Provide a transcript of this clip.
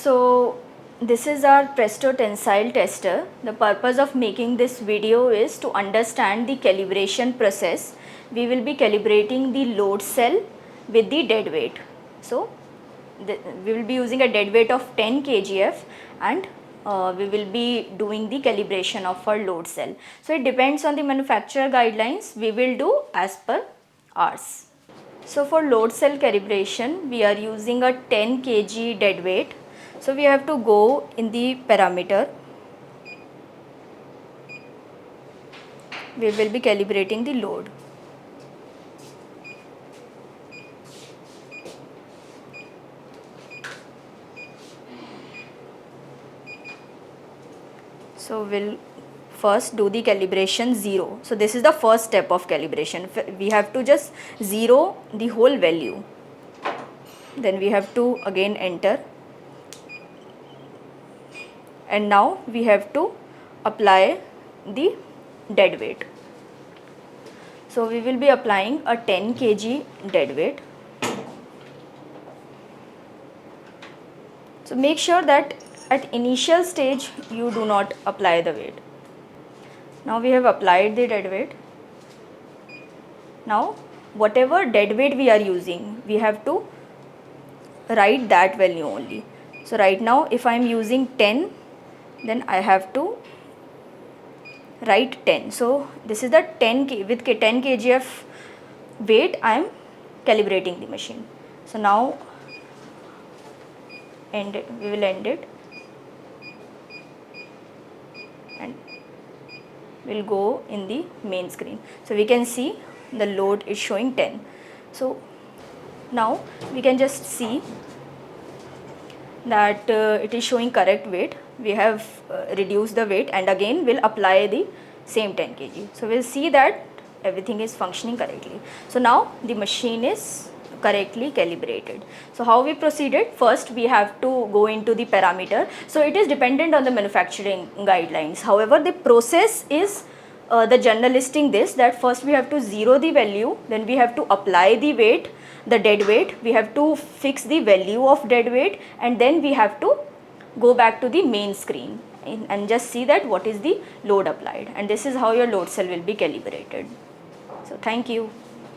So this is our Presto tensile tester. The purpose of making this video is to understand the calibration process. We will be calibrating the load cell with the dead weight. So we will be using a dead weight of 10 kgf and we will be doing the calibration of our load cell. So it depends on the manufacturer guidelines. We will do as per ours. So for load cell calibration, we are using a 10 kg dead weight. So we have to go in the parameter. We will be calibrating the load. So we'll first do the calibration 0. So this is the first step of calibration. We have to just 0 the whole value. Then we have to again enter. And now we have to apply the dead weight. So we will be applying a 10 kg dead weight. So make sure that at initial stage you do not apply the weight. Now we have applied the dead weight. Now whatever dead weight we are using, we have to write that value only. So right now if I am using 10, then I have to write 10. So this is the 10 with 10 kg of weight I am calibrating the machine. So now we will end it and we'll go in the main screen. So we can see the load is showing 10. So now we can just see that it is showing correct weight. We have reduced the weight and again we'll apply the same 10 kg. So we'll see that everything is functioning correctly. So now the machine is correctly calibrated. So how we proceeded? First we have to go into the parameter. So it is dependent on the manufacturing guidelines. However, the process is the general listing this, that first we have to zero the value, then we have to apply the weight, the dead weight, we have to fix the value of dead weight, and then we have to go back to the main screen and just see that what is the load applied, and this is how your load cell will be calibrated. So thank you.